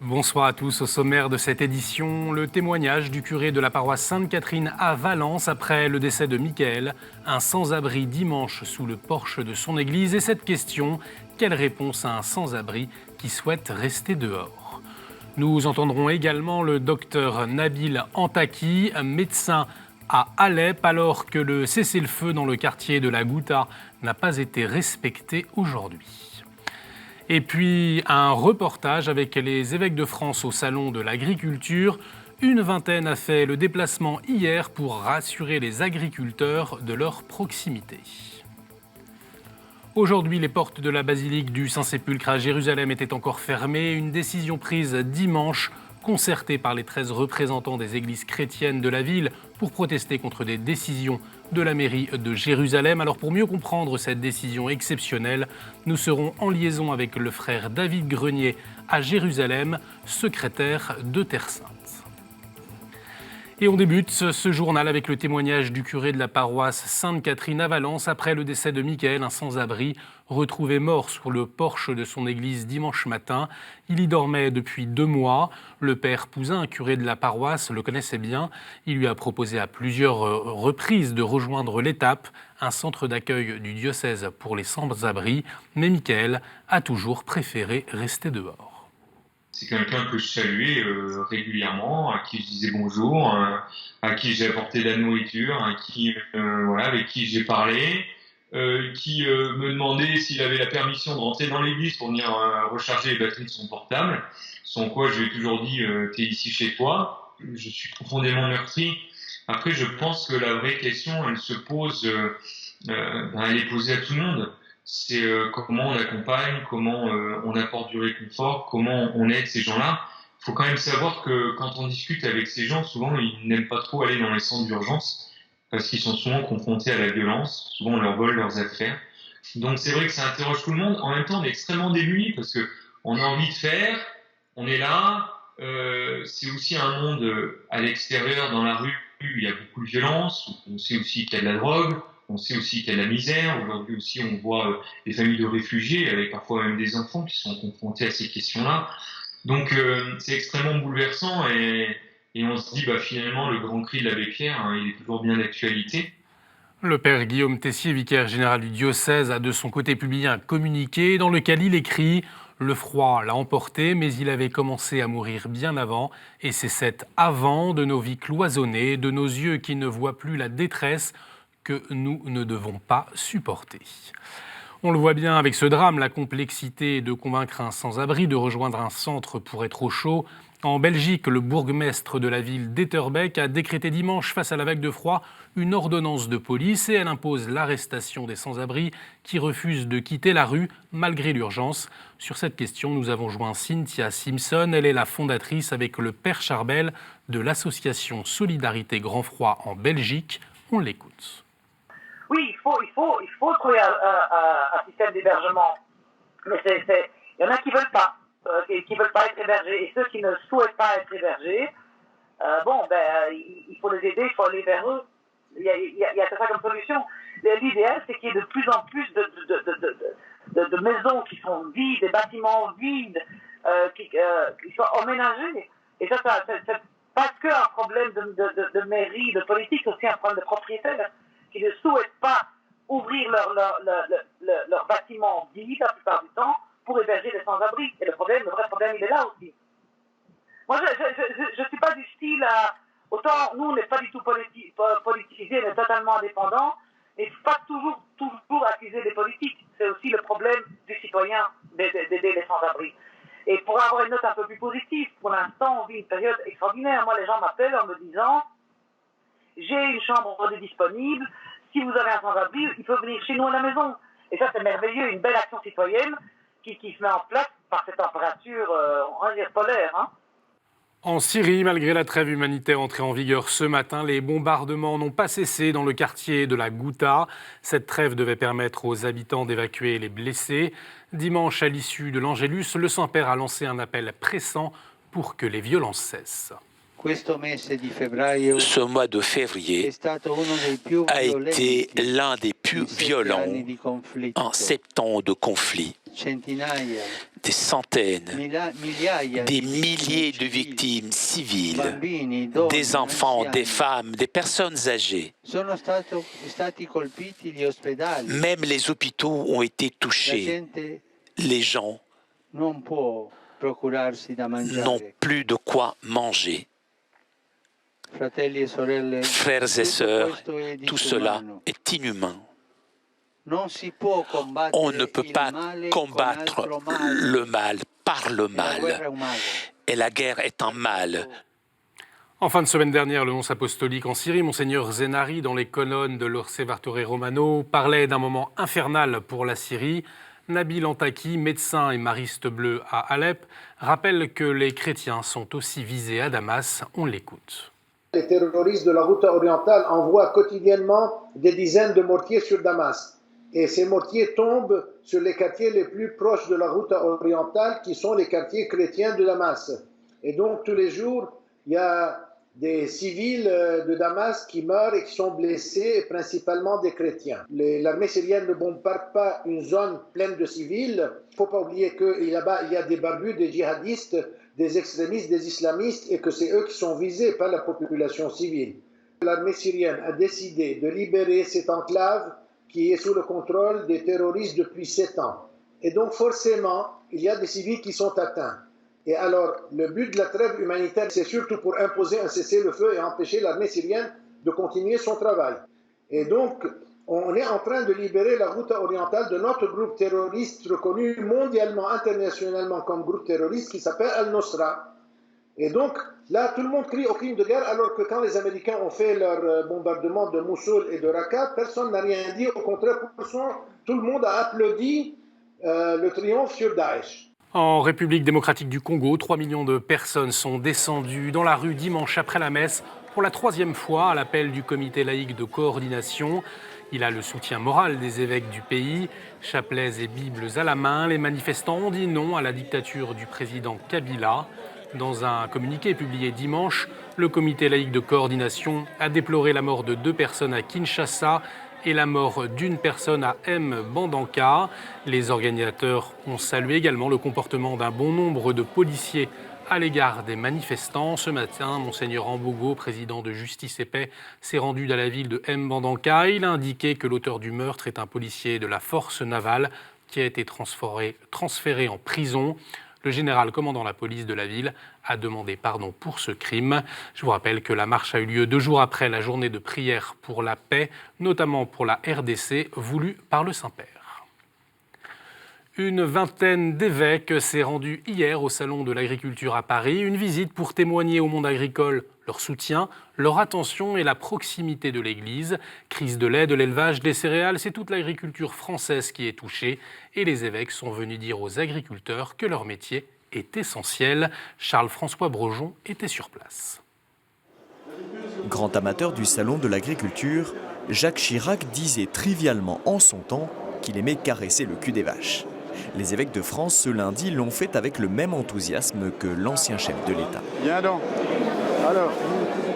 Bonsoir à tous. Au sommaire de cette édition, le témoignage du curé de la paroisse Sainte-Catherine à Valence après le décès de Michael, un sans-abri dimanche sous le porche de son église. Et cette question, quelle réponse à un sans-abri qui souhaite rester dehors? Nous entendrons également le docteur Nabil Antaki, médecin à Alep, alors que le cessez-le-feu dans le quartier de la Ghouta n'a pas été respecté aujourd'hui. Et puis un reportage avec les évêques de France au Salon de l'Agriculture. Une vingtaine a fait le déplacement hier pour rassurer les agriculteurs de leur proximité. Aujourd'hui, les portes de la basilique du Saint-Sépulcre à Jérusalem étaient encore fermées. Une décision prise dimanche, concertée par les 13 représentants des églises chrétiennes de la ville pour protester contre des décisions de la mairie de Jérusalem. Alors pour mieux comprendre cette décision exceptionnelle, nous serons en liaison avec le frère David Grenier à Jérusalem, secrétaire de Terre Sainte. Et on débute ce journal avec le témoignage du curé de la paroisse Sainte-Catherine à Valence après le décès de Michael, un sans-abri, retrouvé mort sur le porche de son église dimanche matin. Il y dormait depuis 2 mois. Le père Pouzin, curé de la paroisse, le connaissait bien. Il lui a proposé à plusieurs reprises de rejoindre l'Étape, un centre d'accueil du diocèse pour les sans-abri. Mais Michael a toujours préféré rester dehors. C'est quelqu'un que je saluais régulièrement, à qui je disais bonjour, à qui j'ai apporté de la nourriture, avec qui j'ai parlé, qui me demandait s'il avait la permission de rentrer dans l'église pour venir recharger les batteries de son portable. Sans quoi, je lui ai toujours dit t'es ici chez toi. Je suis profondément meurtri. Après, je pense que la vraie question, elle se pose, elle est posée à tout le monde. C'est comment on accompagne, comment on apporte du réconfort, comment on aide ces gens-là. Il faut quand même savoir que quand on discute avec ces gens, souvent ils n'aiment pas trop aller dans les centres d'urgence parce qu'ils sont souvent confrontés à la violence, souvent on leur vole leurs affaires. Donc c'est vrai que ça interroge tout le monde. En même temps, on est extrêmement démunis parce que on a envie de faire, on est là. C'est aussi un monde à l'extérieur, dans la rue, il y a beaucoup de violence. On sait aussi qu'il y a de la drogue. On sait aussi qu'il y a de la misère. Aujourd'hui aussi, on voit des familles de réfugiés avec parfois même des enfants qui sont confrontés à ces questions-là. Donc, c'est extrêmement bouleversant et on se dit, finalement, le grand cri de l'abbé Pierre, il est toujours bien d'actualité. Le père Guillaume Tessier, vicaire général du diocèse, a de son côté publié un communiqué dans lequel il écrit « Le froid l'a emporté, mais il avait commencé à mourir bien avant, et c'est cet avant de nos vies cloisonnées, de nos yeux qui ne voient plus la détresse, que nous ne devons pas supporter. » On le voit bien avec ce drame, la complexité de convaincre un sans-abri de rejoindre un centre pour être au chaud. En Belgique, le bourgmestre de la ville d'Etterbeek a décrété dimanche, face à la vague de froid, une ordonnance de police et elle impose l'arrestation des sans-abri qui refusent de quitter la rue malgré l'urgence. Sur cette question, nous avons joint Cynthia Simpson. Elle est la fondatrice avec le père Charbel de l'association Solidarité Grand Froid en Belgique. On l'écoute. Oui, il faut trouver un système d'hébergement. Mais il y en a qui veulent pas être hébergés. Et ceux qui ne souhaitent pas être hébergés, il faut les aider, il faut aller vers eux. Il y a ça comme solution. L'idéal, c'est qu'il y ait de plus en plus de maisons qui sont vides, des bâtiments vides, qui soient emménagés. Et ça c'est pas que un problème de mairie, de politique, c'est aussi un problème de propriétaires qui ne souhaitent pas ouvrir leur bâtiment vide la plupart du temps pour héberger les sans-abri. Et le vrai problème, il est là aussi. Moi, je suis pas du style à... Autant, nous, on n'est pas du tout politisés, on est totalement indépendants, et il ne faut pas toujours accuser les politiques. C'est aussi le problème du citoyen d'aider les sans-abri. Et pour avoir une note un peu plus positive, pour l'instant, on vit une période extraordinaire. Moi, les gens m'appellent en me disant « J'ai une chambre de disponible, si vous avez un sans-abri, il peut venir chez nous à la maison. » Et ça, c'est merveilleux, une belle action citoyenne qui se met en place par cette température, on va dire, polaire. En Syrie, malgré la trêve humanitaire entrée en vigueur ce matin, les bombardements n'ont pas cessé dans le quartier de la Ghouta. Cette trêve devait permettre aux habitants d'évacuer les blessés. Dimanche, à l'issue de l'Angélus, le Saint-Père a lancé un appel pressant pour que les violences cessent. Ce mois de février a été l'un des plus violents en 7 ans de conflit. Des centaines, des milliers de victimes civiles, des enfants, des femmes, des personnes âgées. Même les hôpitaux ont été touchés. Les gens n'ont plus de quoi manger. Frères et sœurs, tout cela est inhumain. On ne peut pas combattre le mal par le mal. Et la guerre est un mal. En fin de semaine dernière, le nonce apostolique en Syrie, Monseigneur Zenari, dans les colonnes de l'Osservatore Romano, parlait d'un moment infernal pour la Syrie. Nabil Antaki, médecin et mariste bleu à Alep, rappelle que les chrétiens sont aussi visés à Damas. On l'écoute. Les terroristes de la route orientale envoient quotidiennement des dizaines de mortiers sur Damas. Et ces mortiers tombent sur les quartiers les plus proches de la route orientale, qui sont les quartiers chrétiens de Damas. Et donc, tous les jours, il y a des civils de Damas qui meurent et qui sont blessés, principalement des chrétiens. L'armée syrienne ne bombarde pas une zone pleine de civils. Il ne faut pas oublier que là-bas, il y a des barbus, des djihadistes, des extrémistes, des islamistes, et que c'est eux qui sont visés par la population civile. L'armée syrienne a décidé de libérer cette enclave qui est sous le contrôle des terroristes depuis 7 ans. Et donc forcément, il y a des civils qui sont atteints. Et alors, le but de la trêve humanitaire, c'est surtout pour imposer un cessez-le-feu et empêcher l'armée syrienne de continuer son travail. Et donc, on est en train de libérer la route orientale de notre groupe terroriste reconnu mondialement, internationalement comme groupe terroriste qui s'appelle Al-Nosra. Et donc, là, tout le monde crie au crime de guerre, alors que quand les Américains ont fait leur bombardement de Mossoul et de Raqqa, personne n'a rien dit. Au contraire, tout le monde a applaudi le triomphe sur Daesh. En République démocratique du Congo, 3 millions de personnes sont descendues dans la rue dimanche après la messe pour la 3e fois à l'appel du comité laïque de coordination. Il a le soutien moral des évêques du pays. Chapelets et Bibles à la main, les manifestants ont dit non à la dictature du président Kabila. Dans un communiqué publié dimanche, le comité laïque de coordination a déploré la mort de 2 personnes à Kinshasa et la mort d'une personne à Mbandanka. Les organisateurs ont salué également le comportement d'un bon nombre de policiers à l'égard des manifestants. Ce matin, Monseigneur Ambogo, président de Justice et Paix, s'est rendu dans la ville de Mbandanka. Il a indiqué que l'auteur du meurtre est un policier de la force navale qui a été transféré en prison. Le général commandant la police de la ville a demandé pardon pour ce crime. Je vous rappelle que la marche a eu lieu 2 jours après la journée de prière pour la paix, notamment pour la RDC, voulue par le Saint-Père. Une vingtaine d'évêques s'est rendue hier au Salon de l'Agriculture à Paris. Une visite pour témoigner au monde agricole leur soutien, leur attention et la proximité de l'Église. Crise de lait, de l'élevage, des céréales, c'est toute l'agriculture française qui est touchée. Et les évêques sont venus dire aux agriculteurs que leur métier est essentiel. Charles-François Brojon était sur place. Grand amateur du Salon de l'Agriculture, Jacques Chirac disait trivialement en son temps qu'il aimait caresser le cul des vaches. Les évêques de France ce lundi l'ont fait avec le même enthousiasme que l'ancien chef de l'État. Bien donc. Alors.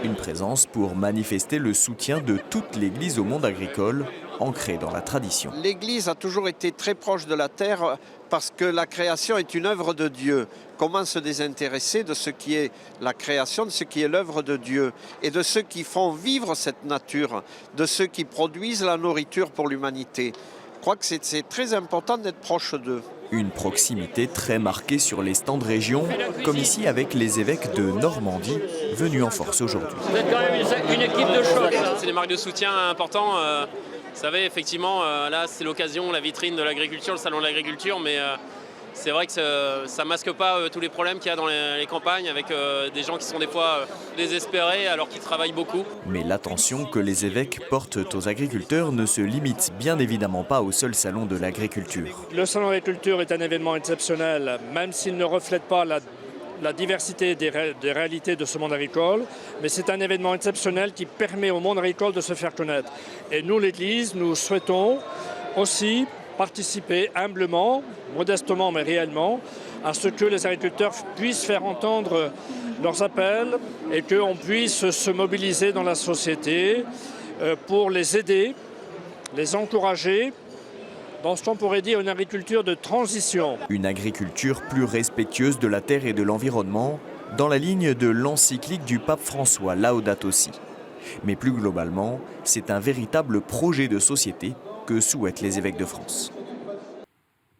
Une présence pour manifester le soutien de toute l'Église au monde agricole, ancrée dans la tradition. L'Église a toujours été très proche de la terre parce que la création est une œuvre de Dieu. Comment se désintéresser de ce qui est la création, de ce qui est l'œuvre de Dieu et de ceux qui font vivre cette nature, de ceux qui produisent la nourriture pour l'humanité. Je crois que c'est très important d'être proche d'eux. Une proximité très marquée sur les stands région, comme ici avec les évêques de Normandie, venus en force aujourd'hui. Vous êtes quand même une équipe de choc. C'est des marques de soutien importantes. Vous savez, effectivement, là, c'est l'occasion, la vitrine de l'agriculture, le salon de l'agriculture, mais c'est vrai que ça masque pas tous les problèmes qu'il y a dans les campagnes avec des gens qui sont des fois désespérés alors qu'ils travaillent beaucoup. Mais l'attention que les évêques portent aux agriculteurs ne se limite bien évidemment pas au seul salon de l'agriculture. Le salon de l'agriculture est un événement exceptionnel, même s'il ne reflète pas la diversité des réalités de ce monde agricole, mais c'est un événement exceptionnel qui permet au monde agricole de se faire connaître. Et nous, l'Église, nous souhaitons aussi participer humblement, modestement mais réellement, à ce que les agriculteurs puissent faire entendre leurs appels et qu'on puisse se mobiliser dans la société pour les aider, les encourager dans ce qu'on pourrait dire une agriculture de transition. Une agriculture plus respectueuse de la terre et de l'environnement, dans la ligne de l'encyclique du pape François Laudato Si. Mais plus globalement, c'est un véritable projet de société que souhaitent les évêques de France.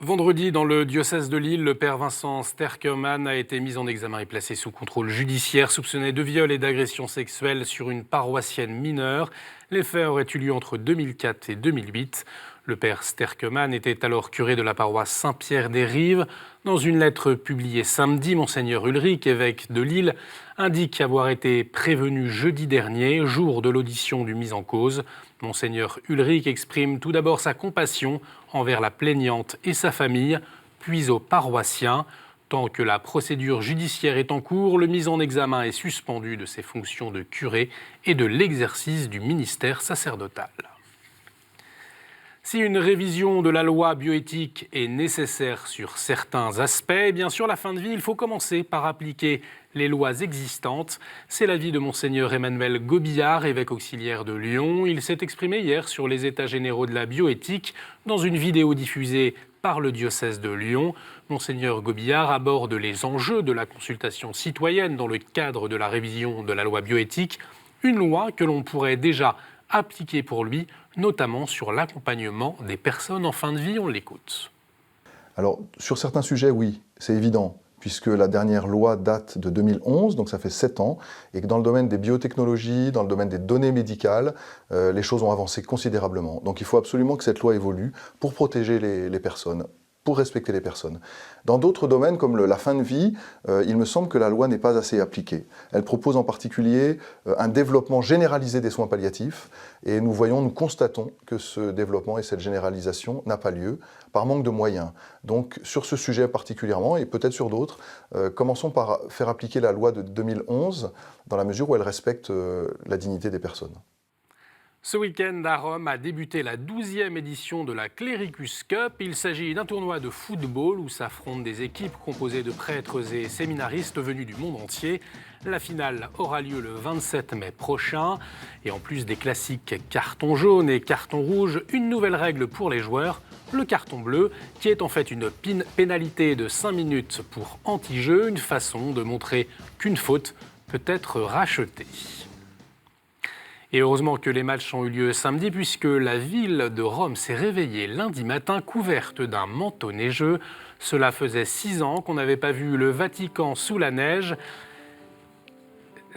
Vendredi, dans le diocèse de Lille, le père Vincent Sterkerman a été mis en examen et placé sous contrôle judiciaire, soupçonné de viol et d'agression sexuelle sur une paroissienne mineure. Les faits auraient eu lieu entre 2004 et 2008. Le père Sterkerman était alors curé de la paroisse Saint-Pierre-des-Rives. Dans une lettre publiée samedi, Monseigneur Ulrich, évêque de Lille, indique avoir été prévenu jeudi dernier, jour de l'audition du mis en cause. Monseigneur Ulrich exprime tout d'abord sa compassion envers la plaignante et sa famille, puis aux paroissiens. Tant que la procédure judiciaire est en cours, le mis en examen est suspendu de ses fonctions de curé et de l'exercice du ministère sacerdotal. Si une révision de la loi bioéthique est nécessaire sur certains aspects, bien sûr, la fin de vie, il faut commencer par appliquer les lois existantes. C'est l'avis de Monseigneur Emmanuel Gobillard, évêque auxiliaire de Lyon. Il s'est exprimé hier sur les états généraux de la bioéthique dans une vidéo diffusée par le diocèse de Lyon. Monseigneur Gobillard aborde les enjeux de la consultation citoyenne dans le cadre de la révision de la loi bioéthique, une loi que l'on pourrait déjà appliquer pour lui, notamment sur l'accompagnement des personnes en fin de vie. On l'écoute. Alors, sur certains sujets, oui, c'est évident, puisque la dernière loi date de 2011, donc ça fait 7 ans, et que dans le domaine des biotechnologies, dans le domaine des données médicales, les choses ont avancé considérablement. Donc il faut absolument que cette loi évolue pour protéger les personnes, pour respecter les personnes. Dans d'autres domaines, comme la fin de vie, il me semble que la loi n'est pas assez appliquée. Elle propose en particulier un développement généralisé des soins palliatifs, et nous constatons que ce développement et cette généralisation n'a pas lieu par manque de moyens. Donc sur ce sujet particulièrement, et peut-être sur d'autres, commençons par faire appliquer la loi de 2011, dans la mesure où elle respecte la dignité des personnes. Ce week-end, à Rome, a débuté la 12e édition de la Clericus Cup. Il s'agit d'un tournoi de football où s'affrontent des équipes composées de prêtres et séminaristes venus du monde entier. La finale aura lieu le 27 mai prochain. Et en plus des classiques carton jaune et carton rouge, une nouvelle règle pour les joueurs, le carton bleu, qui est en fait une pénalité de 5 minutes pour anti-jeu, une façon de montrer qu'une faute peut être rachetée. Et heureusement que les matchs ont eu lieu samedi, puisque la ville de Rome s'est réveillée lundi matin couverte d'un manteau neigeux. Cela faisait 6 ans qu'on n'avait pas vu le Vatican sous la neige.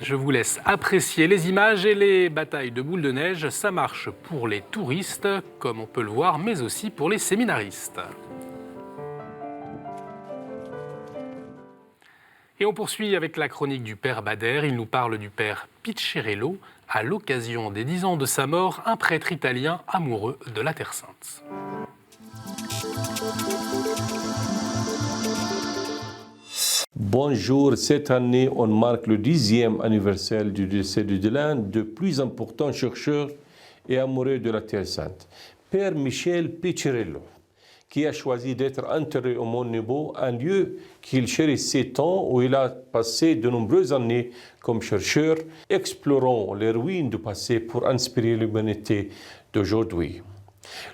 Je vous laisse apprécier les images et les batailles de boules de neige. Ça marche pour les touristes, comme on peut le voir, mais aussi pour les séminaristes. Et on poursuit avec la chronique du Père Bader. Il nous parle du Père Piccerello. À l'occasion des 10 ans de sa mort, un prêtre italien amoureux de la Terre Sainte. Bonjour, cette année on marque le 10e anniversaire du décès de l'un des plus importants chercheurs et amoureux de la Terre Sainte, Père Michel Piccerello, qui a choisi d'être enterré au Mont Nebo, un lieu qu'il chérissait tant, où il a passé de nombreuses années comme chercheur, explorant les ruines du passé pour inspirer l'humanité d'aujourd'hui.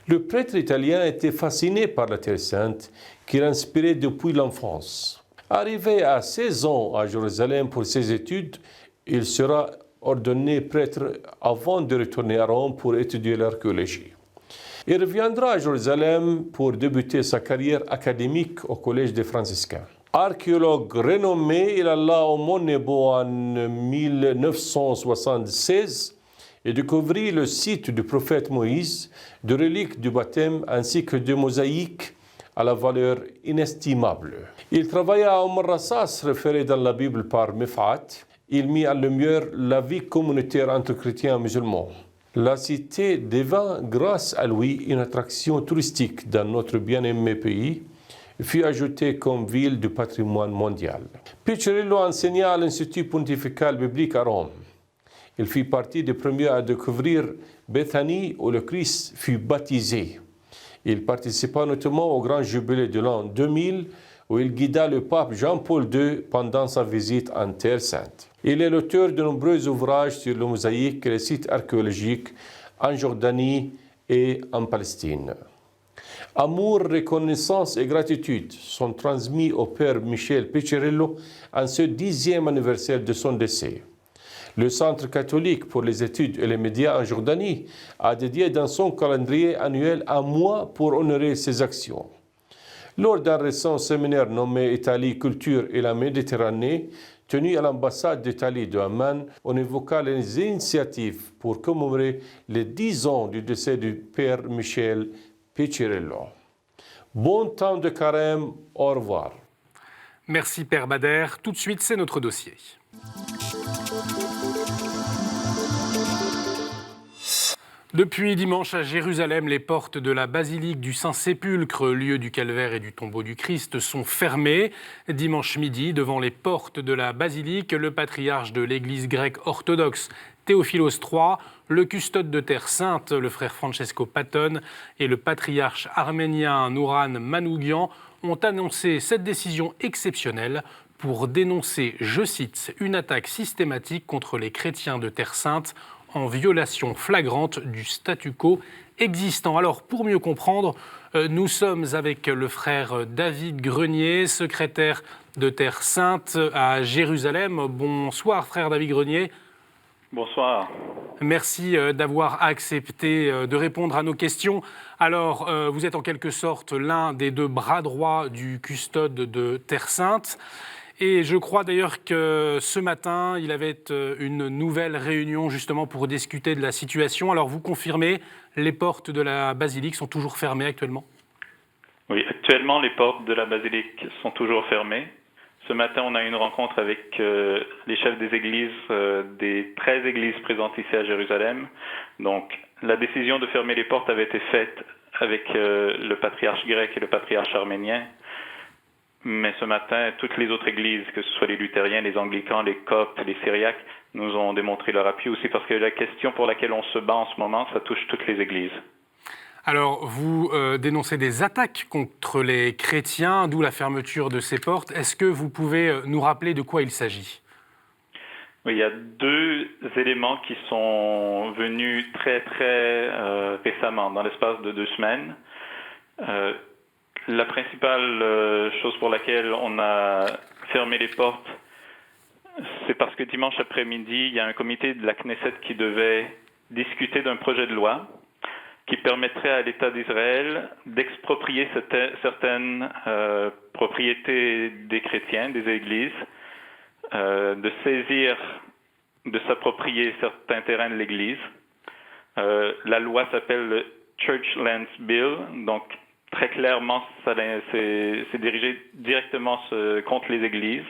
Le prêtre italien était fasciné par la Terre Sainte, qu'il inspirait depuis l'enfance. Arrivé à 16 ans à Jérusalem pour ses études, il sera ordonné prêtre avant de retourner à Rome pour étudier l'archéologie. Il reviendra à Jérusalem pour débuter sa carrière académique au Collège des Franciscains. Archéologue renommé, il alla au Mont Nebo en 1976 et découvrit le site du prophète Moïse, de reliques du baptême ainsi que de mosaïques à la valeur inestimable. Il travailla à Omar Rassas, référé dans la Bible par Mifat. Il mit en lumière la vie communautaire entre chrétiens et musulmans. La cité devint, grâce à lui, une attraction touristique dans notre bien-aimé pays, fut ajouté comme ville du patrimoine mondial. Piccirillo enseigna à l'Institut pontifical biblique à Rome. Il fit partie des premiers à découvrir Bethanie où le Christ fut baptisé. Il participa notamment au grand jubilé de l'an 2000 où il guida le pape Jean-Paul II pendant sa visite en Terre Sainte. Il est l'auteur de nombreux ouvrages sur le mosaïque et les sites archéologiques en Jordanie et en Palestine. Amour, reconnaissance et gratitude sont transmis au père Michel Piccirillo en ce 10e anniversaire de son décès. Le Centre catholique pour les études et les médias en Jordanie a dédié dans son calendrier annuel un mois pour honorer ses actions. Lors d'un récent séminaire nommé Italie, Culture et la Méditerranée, tenu à l'ambassade d'Italie de Amman, on évoqua les initiatives pour commémorer les 10 ans du décès du père Michel Piccirillo. Bon temps de carême, au revoir. Merci Père Bader. Tout de suite, c'est notre dossier. Depuis dimanche à Jérusalem, les portes de la basilique du Saint-Sépulcre, lieu du calvaire et du tombeau du Christ, sont fermées. Dimanche midi, devant les portes de la basilique, le patriarche de l'Église grecque orthodoxe, Théophilos III, le custode de Terre Sainte, le frère Francesco Patton, et le patriarche arménien Nouran Manoukian ont annoncé cette décision exceptionnelle pour dénoncer, je cite, une attaque systématique contre les chrétiens de Terre Sainte en violation flagrante du statu quo existant. Alors, pour mieux comprendre, nous sommes avec le frère David Grenier, secrétaire de Terre Sainte à Jérusalem. Bonsoir, frère David Grenier. Bonsoir. Merci d'avoir accepté de répondre à nos questions. Alors, vous êtes en quelque sorte l'un des deux bras droits du custode de Terre Sainte. Et je crois d'ailleurs que ce matin, il avait une nouvelle réunion justement pour discuter de la situation. Alors vous confirmez, les portes de la basilique sont toujours fermées actuellement ? Oui, actuellement les portes de la basilique sont toujours fermées. Ce matin, on a eu une rencontre avec les chefs des églises, des 13 églises présentes ici à Jérusalem. Donc la décision de fermer les portes avait été faite avec le patriarche grec et le patriarche arménien. Mais ce matin, toutes les autres églises, que ce soit les luthériens, les anglicans, les coptes, les syriaques, nous ont démontré leur appui aussi parce que la question pour laquelle on se bat en ce moment, ça touche toutes les églises. Alors, vous dénoncez des attaques contre les chrétiens, d'où la fermeture de ces portes. Est-ce que vous pouvez nous rappeler de quoi il s'agit ? Oui, il y a deux éléments qui sont venus très récemment, dans l'espace de 2 semaines. La principale chose pour laquelle on a fermé les portes, c'est parce que dimanche après-midi, il y a un comité de la Knesset qui devait discuter d'un projet de loi qui permettrait à l'État d'Israël d'exproprier certaines propriétés des chrétiens, des églises, de s'approprier certains terrains de l'Église. La loi s'appelle le Church Lands Bill, donc très clairement, c'est dirigé directement contre les églises.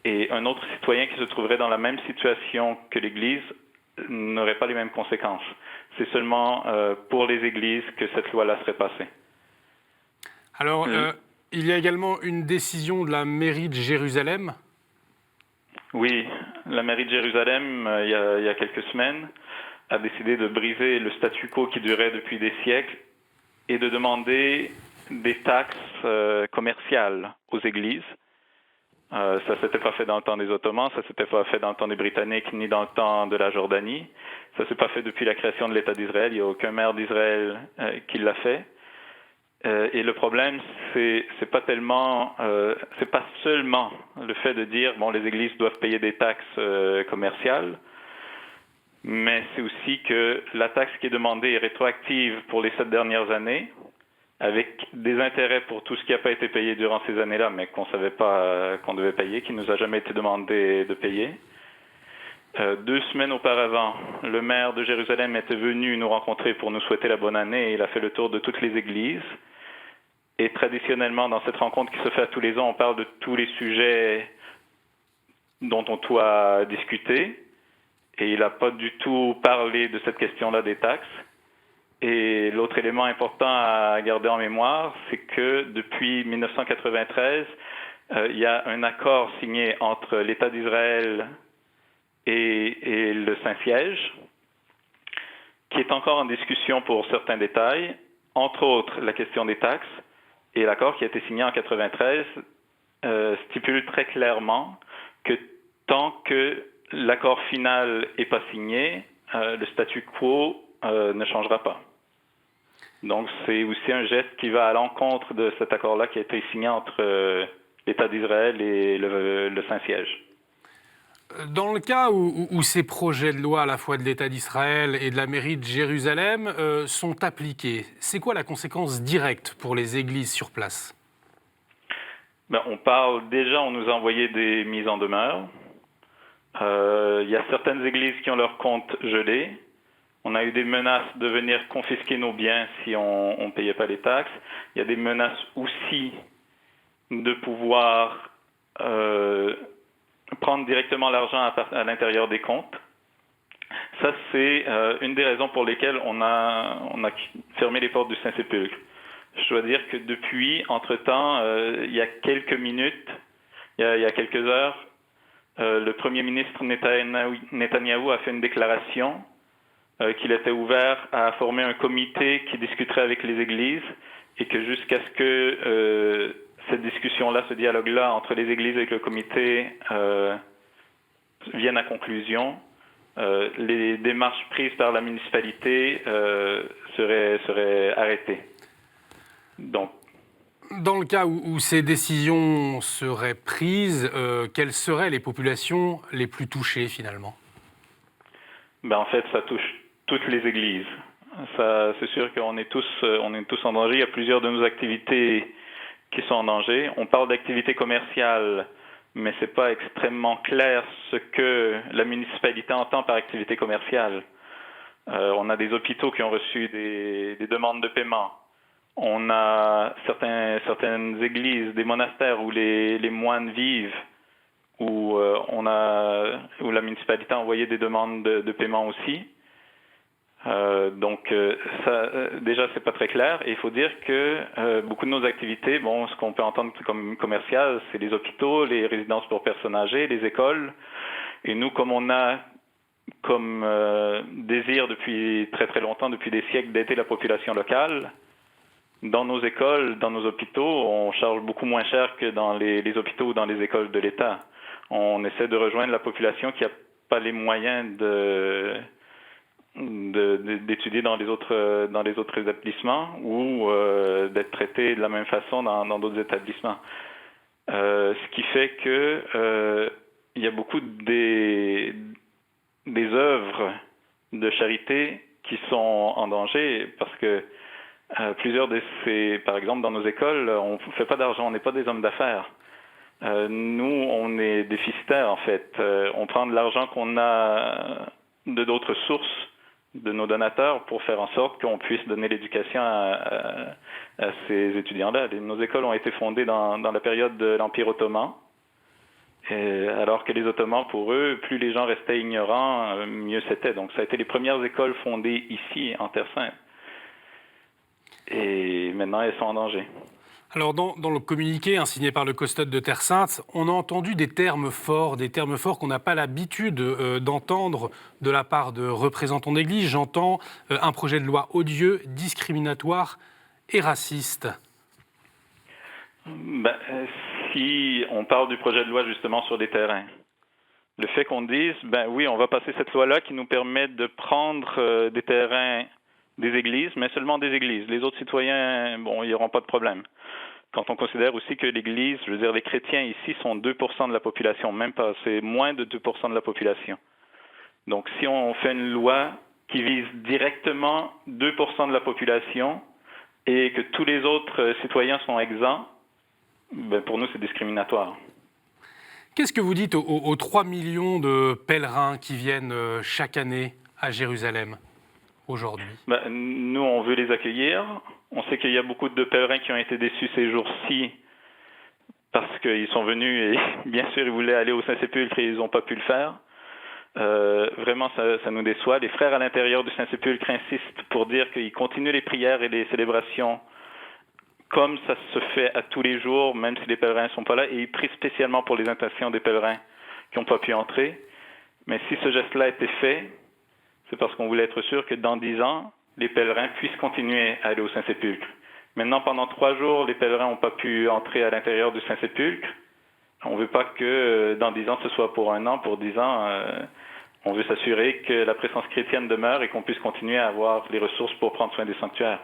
Et un autre citoyen qui se trouverait dans la même situation que l'église n'aurait pas les mêmes conséquences. C'est seulement pour les églises que cette loi-là serait passée. Alors, il y a également une décision de la mairie de Jérusalem. Oui, la mairie de Jérusalem, il y a quelques semaines, a décidé de briser le statu quo qui durait depuis des siècles et de demander des taxes commerciales aux églises. Ça ne s'était pas fait dans le temps des Ottomans, ça ne s'était pas fait dans le temps des Britanniques, ni dans le temps de la Jordanie. Ça ne s'est pas fait depuis la création de l'État d'Israël. Il n'y a aucun maire d'Israël qui l'a fait. Et le problème, c'est pas seulement le fait de dire bon, les églises doivent payer des taxes commerciales, mais c'est aussi que la taxe qui est demandée est rétroactive pour les 7 dernières années, avec des intérêts pour tout ce qui n'a pas été payé durant ces années-là, mais qu'on ne savait pas qu'on devait payer, qui ne nous a jamais été demandé de payer. 2 semaines auparavant, le maire de Jérusalem était venu nous rencontrer pour nous souhaiter la bonne année et il a fait le tour de toutes les églises. Et traditionnellement, dans cette rencontre qui se fait à tous les ans, on parle de tous les sujets dont on doit discuter. Et il n'a pas du tout parlé de cette question-là des taxes. Et l'autre élément important à garder en mémoire, c'est que depuis 1993, il y a un accord signé entre l'État d'Israël et le Saint-Siège, qui est encore en discussion pour certains détails, entre autres la question des taxes. Et l'accord qui a été signé en 1993 stipule très clairement que tant que l'accord final n'est pas signé, le statu quo ne changera pas. Donc c'est aussi un geste qui va à l'encontre de cet accord-là qui a été signé entre l'État d'Israël et le Saint-Siège. Dans le cas où ces projets de loi à la fois de l'État d'Israël et de la mairie de Jérusalem sont appliqués, c'est quoi la conséquence directe pour les églises sur place? On nous a envoyé des mises en demeure. Il y a certaines églises qui ont leur compte gelé. On a eu des menaces de venir confisquer nos biens si on ne payait pas les taxes. Il y a des menaces aussi de pouvoir prendre directement l'argent à l'intérieur des comptes. Ça, c'est une des raisons pour lesquelles on a fermé les portes du Saint-Sépulcre. Je dois dire que depuis, entre-temps, il y a quelques minutes, il y a quelques heures, le Premier ministre Netanyahou a fait une déclaration qu'il était ouvert à former un comité qui discuterait avec les églises et que jusqu'à ce que cette discussion-là, ce dialogue-là entre les églises et le comité vienne à conclusion, les démarches prises par la municipalité seraient arrêtées. Donc, dans le cas où ces décisions seraient prises, quelles seraient les populations les plus touchées finalement? En fait, ça touche toutes les églises. Ça, c'est sûr qu'on est tous en danger. Il y a plusieurs de nos activités qui sont en danger. On parle d'activités commerciales, mais c'est pas extrêmement clair ce que la municipalité entend par activité commerciale. On a des hôpitaux qui ont reçu des demandes de paiement. On a certaines églises, des monastères où les moines vivent, où la municipalité a envoyé des demandes de paiement aussi. Déjà, c'est pas très clair. Et il faut dire que beaucoup de nos activités, ce qu'on peut entendre comme commercial, c'est les hôpitaux, les résidences pour personnes âgées, les écoles. Et nous, comme on a comme désir depuis très très longtemps, depuis des siècles, d'aider la population locale, dans nos écoles, dans nos hôpitaux, on charge beaucoup moins cher que dans les hôpitaux ou dans les écoles de l'État. On essaie de rejoindre la population qui n'a pas les moyens d'étudier dans les autres établissements ou d'être traité de la même façon dans d'autres établissements. Ce qui fait que il y a beaucoup des œuvres de charité qui sont en danger parce que plusieurs de ces, par exemple dans nos écoles, on ne fait pas d'argent, on n'est pas des hommes d'affaires. Nous, on est déficitaires en fait. On prend de l'argent qu'on a de d'autres sources, de nos donateurs, pour faire en sorte qu'on puisse donner l'éducation à ces étudiants-là. Nos écoles ont été fondées dans la période de l'Empire ottoman, alors que les Ottomans, pour eux, plus les gens restaient ignorants, mieux c'était. Donc ça a été les premières écoles fondées ici, en Terre Sainte. Et maintenant, elles sont en danger. Alors, dans le communiqué signé par le custode de Terre Sainte, on a entendu des termes forts qu'on n'a pas l'habitude d'entendre de la part de représentants d'Église. J'entends un projet de loi odieux, discriminatoire et raciste. Si on parle du projet de loi justement sur les terrains, le fait qu'on dise, oui, on va passer cette loi-là qui nous permet de prendre des terrains des églises, mais seulement des églises. Les autres citoyens, ils n'auront pas de problème. Quand on considère aussi que l'Église, je veux dire, les chrétiens ici sont 2% de la population, même pas, c'est moins de 2% de la population. Donc si on fait une loi qui vise directement 2% de la population et que tous les autres citoyens sont exempts, pour nous c'est discriminatoire. Qu'est-ce que vous dites aux 3 millions de pèlerins qui viennent chaque année à Jérusalem aujourd'hui? Nous, on veut les accueillir. On sait qu'il y a beaucoup de pèlerins qui ont été déçus ces jours-ci parce qu'ils sont venus et bien sûr, ils voulaient aller au Saint-Sépulcre et ils n'ont pas pu le faire. vraiment, ça nous déçoit. Les frères à l'intérieur du Saint-Sépulcre insistent pour dire qu'ils continuent les prières et les célébrations comme ça se fait à tous les jours, même si les pèlerins ne sont pas là, et ils prient spécialement pour les intentions des pèlerins qui n'ont pas pu entrer. Mais si ce geste-là a été fait, c'est parce qu'on voulait être sûr que dans 10 ans, les pèlerins puissent continuer à aller au Saint-Sépulcre. Maintenant, pendant 3 jours, les pèlerins n'ont pas pu entrer à l'intérieur du Saint-Sépulcre. On ne veut pas que dans 10 ans, ce soit pour 1 an, pour 10 ans. On veut s'assurer que la présence chrétienne demeure et qu'on puisse continuer à avoir les ressources pour prendre soin des sanctuaires.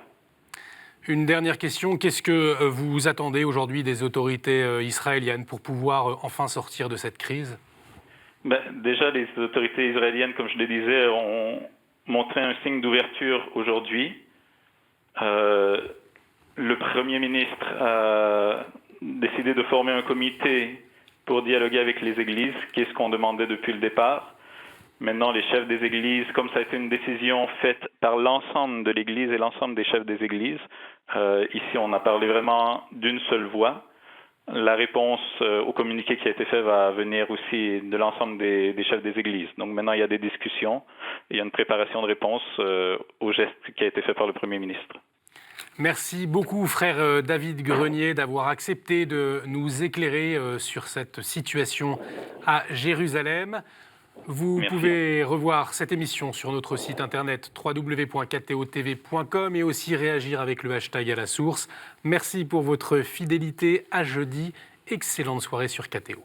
Une dernière question. Qu'est-ce que vous attendez aujourd'hui des autorités israéliennes pour pouvoir enfin sortir de cette crise ? Déjà, les autorités israéliennes, comme je le disais, ont montré un signe d'ouverture aujourd'hui. Le Premier ministre a décidé de former un comité pour dialoguer avec les églises, qui est ce qu'on demandait depuis le départ. Maintenant, les chefs des églises, comme ça a été une décision faite par l'ensemble de l'église et l'ensemble des chefs des églises, ici on a parlé vraiment d'une seule voix. La réponse au communiqué qui a été fait va venir aussi de l'ensemble des chefs des églises. Donc maintenant, il y a des discussions, il y a une préparation de réponse au geste qui a été fait par le Premier ministre. Merci beaucoup, frère David Grenier, d'avoir accepté de nous éclairer sur cette situation à Jérusalem. Vous pouvez revoir cette émission sur notre site internet www.ktotv.com et aussi réagir avec le hashtag à la source. Merci pour votre fidélité. À jeudi. Excellente soirée sur KTO.